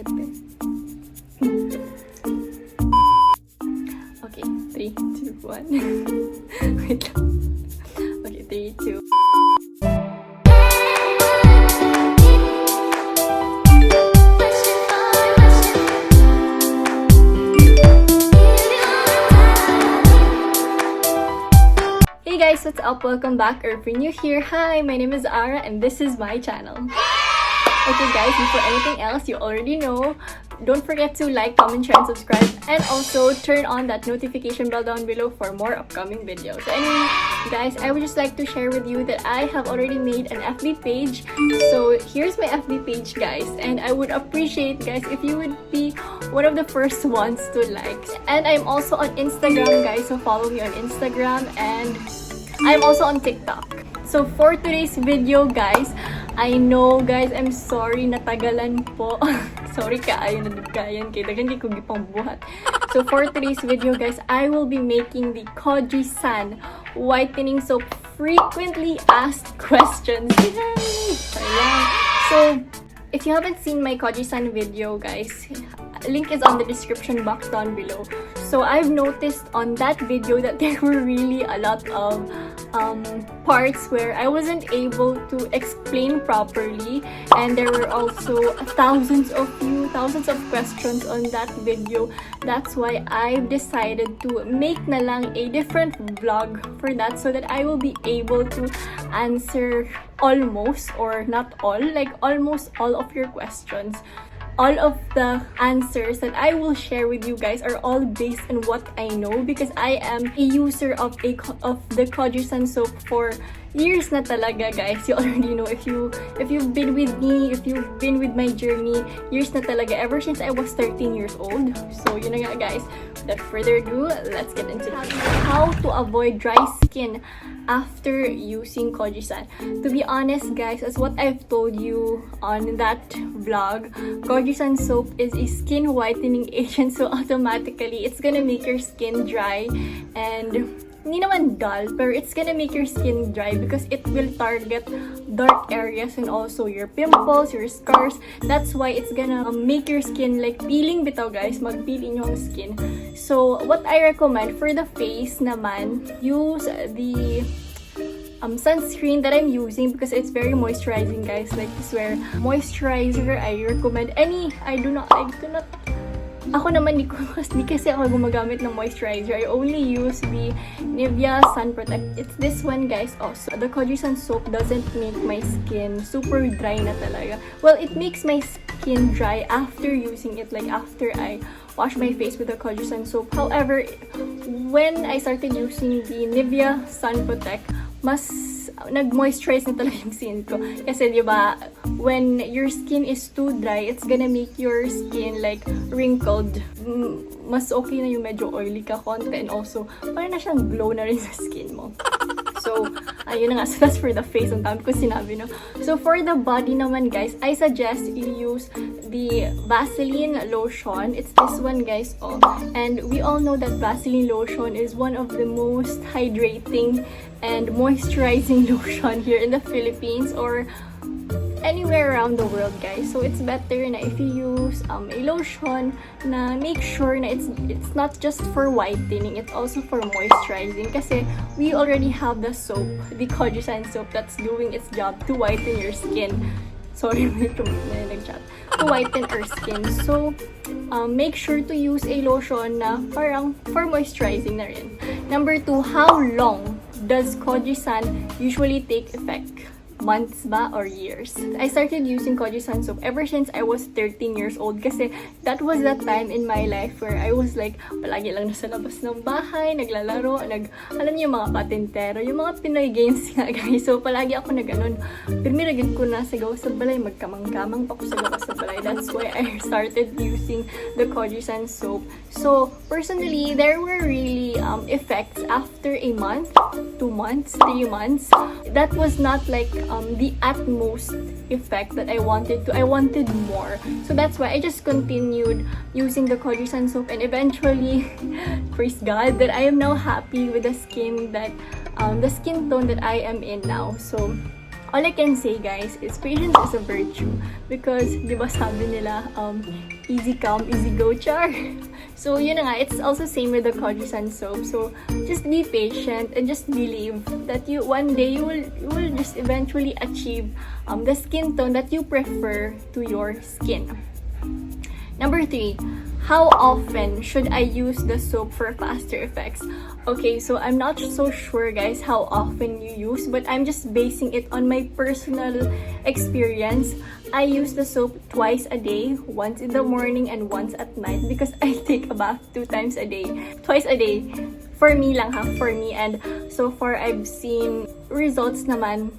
Okay, 3, 2, 1. Wait lang. Okay, 3, 2. Hey guys, what's up? Welcome back, or if you're new here, hi, my name is Ara and this is my channel. Okay guys, before anything else, you already know, don't forget to like, comment, share, and subscribe, and also turn on that notification bell down below for more upcoming videos. So anyway, guys, I would just like to share with you that I have already made an FB page. So here's my FB page, guys, and I would appreciate, guys, if you would be one of the first ones to like. And I'm also on Instagram, guys, so follow me on Instagram, and I'm also on TikTok. So for today's video, guys, I know, guys, I'm sorry, natagalan po. Sorry kaayo na dugkayan kay dagan kay ko gipang buhat. So for today's video, guys, I will be making the Kojie San whitening soap frequently asked questions. So if you haven't seen my Kojie San video, guys, link is on the description box down below. So I've noticed on that video that there were really a lot of parts where I wasn't able to explain properly, and there were also thousands of questions on that video. That's why I've decided to make na lang a different vlog for that, so that I will be able to answer almost, or not all, like almost all of your questions. All of the answers that I will share with you guys are all based on what I know, because I am a user of the Kojie San soap for years na talaga, guys. You already know, if you've been with me, if you've been with my journey, years na talaga, ever since I was 13 years old. So yun na nga, guys. Without further ado, let's get into it. How to avoid dry skin after using Kojie San. To be honest, guys, as what I've told you on that vlog, Kojie San soap is a skin whitening agent, so automatically it's gonna make your skin dry, and hindi naman dull, pero it's gonna make your skin dry because it will target dark areas and also your pimples, your scars. That's why it's gonna make your skin like peeling bitaw, guys. Mag-peel yung skin. So what I recommend for the face naman, use the sunscreen that I'm using because it's very moisturizing, guys. Like this wear moisturizer, I recommend any. I do not ako naman di kasi ako gumagamit ng moisturizer. I only use the Nivea Sun Protect. It's this one, guys. Also, the Kojie San soap doesn't make my skin super dry na talaga. Well, it makes my skin dry after using it, like after I wash my face with the Kojie San soap. However, when I started using the Nivea Sun Protect, mas nag-moisturize na talaga yung skin ko. Kasi diba, when your skin is too dry, it's gonna make your skin like wrinkled. Mas okay na yung medyo oily ka konti, and also parang na siyang glow na rin sa skin mo. So, ayun na nga. So, that's for the face. Ang dami ko sinabi, no? So, for the body naman, guys, I suggest you use the Vaseline lotion. It's this one, guys. Oh. And we all know that Vaseline lotion is one of the most hydrating and moisturizing lotion here in the Philippines or anywhere around the world, guys. So it's better na if you use a lotion na make sure na it's not just for whitening, it's also for moisturizing, kasi we already have the soap, the Kojie San soap, that's doing its job to whiten your skin. Sorry, may nag-chat. To whiten our skin. So make sure to use a lotion na parang for moisturizing na rin. Number 2, how long does Kojie San usually take effect? Months ba or years? I started using Kojie San soap ever since I was 13 years old, kasi that was the time in my life where I was like, palagi lang nasa labas ng bahay, naglalaro, alam niyo yung mga patintero, yung mga Pinoy games nga, guys. So palagi ako nag-ganon. Pirmiragin ko na sigaw sa balay, magkamang-kamang pa ko sigaw sa balay. That's why I started using the Kojie San soap. So personally, there were really effects after a month, 2 months, 3 months. That was not like the utmost effect that I wanted to. I wanted more. So that's why I just continued using the Kojie San soap, and eventually, praise God, that I am now happy with the skin tone that I am in now. So all I can say, guys, is patience is a virtue. Because, di ba sabi nila, easy come, easy go, char. So, yun na nga, it's also same with the Kojie San soap. So, just be patient and just believe that one day you will just eventually achieve the skin tone that you prefer to your skin. Number 3, how often should I use the soap for faster effects? Okay, so I'm not so sure, guys, how often you use, but I'm just basing it on my personal experience. I use the soap twice a day, once in the morning and once at night, because I take a bath 2 times a day. Twice a day. For me lang ha, for me. And so far, I've seen results naman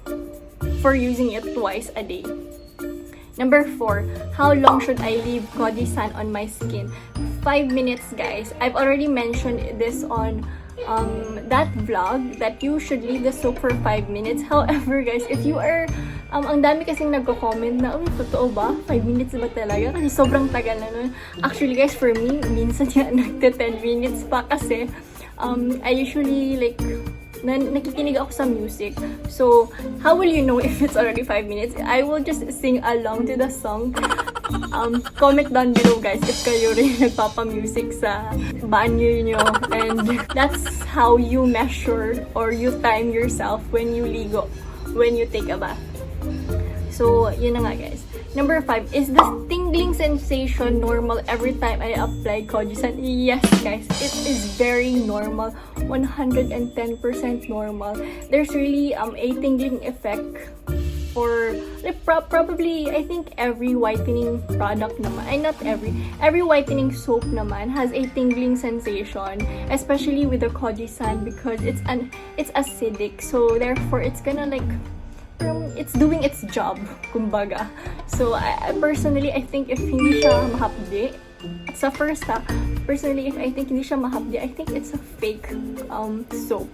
for using it twice a day. Number 4, how long should I leave Kojie San on my skin? 5 minutes, guys. I've already mentioned this on that vlog that you should leave the soap for 5 minutes. However, guys, if you are ang dami kasing nagko-comment na, totoo ba? 5 minutes ba talaga? Kasi sobrang tagal na nun. Actually, guys, for me, minsan yan nagte-10 minutes pa kasi I usually like nakikinig ako sa music. So, how will you know if it's already 5 minutes? I will just sing along to the song. Comment down below, guys, if kayo rin nagpapa-music sa banyo nyo. And that's how you measure or you time yourself when you ligo, when you take a bath. So, yun na nga, guys. Number 5, is the tingling sensation normal every time I apply Kojie San? Yes, guys, it is very normal. 110% normal. There's really a tingling effect for like, probably, I think every whitening product naman, every whitening soap naman has a tingling sensation, especially with the Kojie San because it's acidic. So, therefore, it's gonna like it's doing its job, kumbaga. So, I personally, I think if hindi siya mahapdi, sa first personally, if I think hindi siya mahapdi, I think it's a fake soap.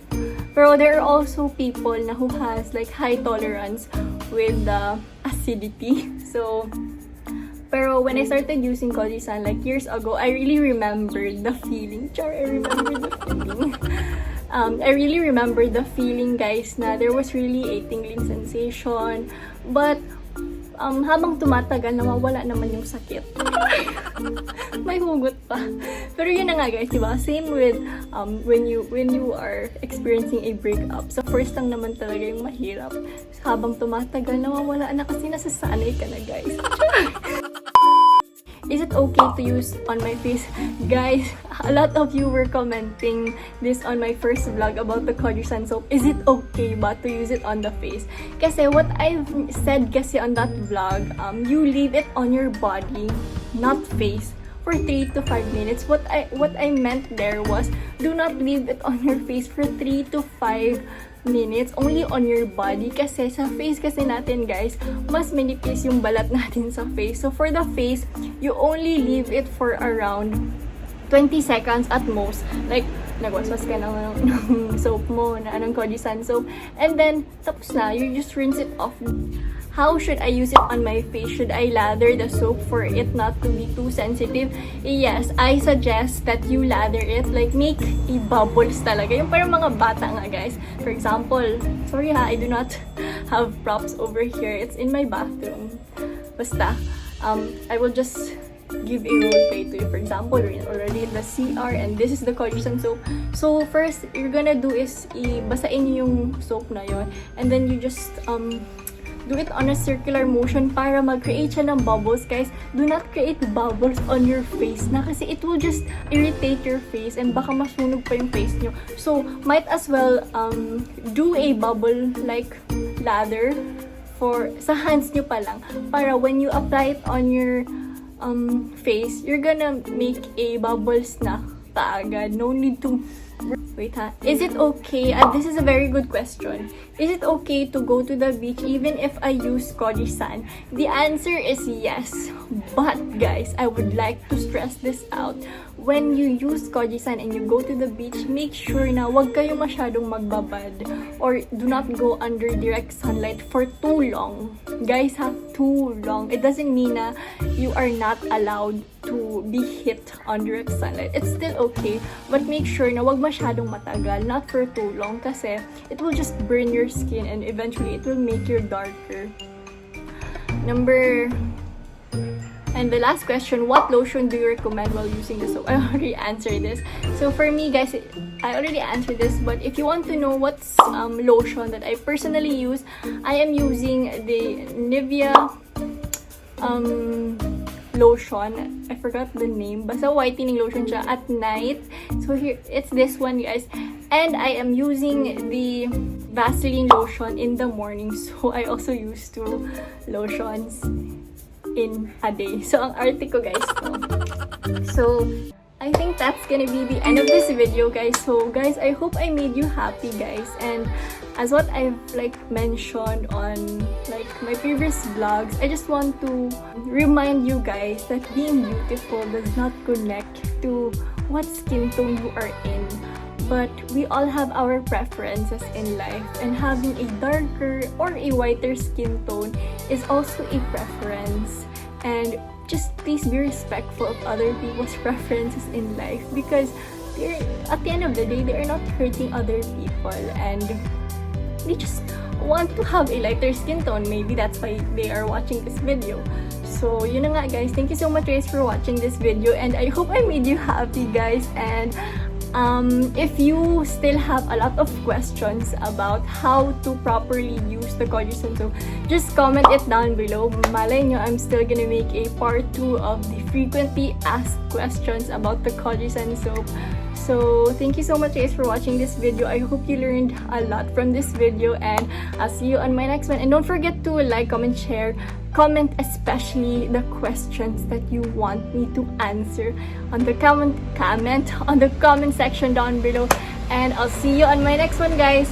Pero there are also people na who has like high tolerance with the acidity. So, pero when I started using Kojie San like years ago, I really remembered the feeling. I really remember the feeling, guys, na there was really a tingling sensation. But, habang tumatagal, nawawala naman yung sakit. May hugot pa. Pero yun na nga, guys, diba? Same with when you are experiencing a breakup. So, first lang naman talaga yung mahirap. Habang tumatagal, nawawala na kasi nasasanay ka na, guys. Is it okay to use on my face? Guys, a lot of you were commenting this on my first vlog about the Kojie San soap. Is it okay ba to use it on the face? Kasi what I've said kasi on that vlog, you leave it on your body, not face, for 3 to 5 minutes. What I meant there was, do not leave it on your face for 3 to 5 minutes, only on your body. Kasi sa face kasi natin, guys, mas manipis yung balat natin sa face. So for the face, you only leave it for around 20 seconds at most. Like, nagwaswas ka ng soap mo, ng Kojie San soap. And then, tapos na, you just rinse it off. How should I use it on my face? Should I lather the soap for it not to be too sensitive? Yes, I suggest that you lather it. Like, make bubbles talaga. Yung parang mga bata nga, guys. For example, sorry ha, I do not have props over here. It's in my bathroom. Basta, I will just give a role play to you. For example, we're already in the CR and this is the Kojie San soap. So, first, you're gonna do is basain yung soap na yon, and then you just do it on a circular motion para mag-create siya ng bubbles, guys. Do not create bubbles on your face na kasi it will just irritate your face and baka masunog pa yung face nyo. So, might as well do a bubble like lather sa hands nyo pa lang para when you apply it on your face, you're gonna make a bubbles na kaagad. No need to wait ha. Is it okay? This is a very good question. Is it okay to go to the beach even if I use Kojie San? The answer is yes. But guys, I would like to stress this out. When you use Kojie San and you go to the beach, make sure na wag kayo masyadong magbabad or do not go under direct sunlight for too long. Guys ha, too long. It doesn't mean na you are not allowed to be hit on direct sunlight. It's still okay, but make sure na wag masyadong matagal, not for too long kasi it will just burn your your skin, and eventually it will make you darker. And the last question, what lotion do you recommend while using the soap? I already answered this. So for me, guys, I already answered this, but if you want to know what's lotion that I personally use, I am using the Nivea lotion. I forgot the name. Basta whitening lotion siya at night. So here, it's this one, guys. And I am using the Vaseline lotion in the morning. So I also use 2 lotions in a day. So ang arte ko, guys, to. So I think that's gonna be the end of this video, guys. So guys, I hope I made you happy, guys. And as what I've mentioned on my previous vlogs, I just want to remind you guys that being beautiful does not connect to what skin tone you are in. But we all have our preferences in life, and having a darker or a whiter skin tone is also a preference. And just please be respectful of other people's preferences in life, because at the end of the day, they are not hurting other people, and they just want to have a lighter skin tone. Maybe that's why they are watching this video. So yun na nga, guys. Thank you so much, guys, for watching this video, and I hope I made you happy, guys. And if you still have a lot of questions about how to properly use the Kojie San soap, just comment it down below. Malay nyo, I'm still gonna make a part 2 of the frequently asked questions about the Kojie San soap. So thank you so much, guys, for watching this video. I hope you learned a lot from this video, and I'll see you on my next one. And don't forget to like, comment, share, comment especially the questions that you want me to answer on the comment section down below. And I'll see you on my next one, guys.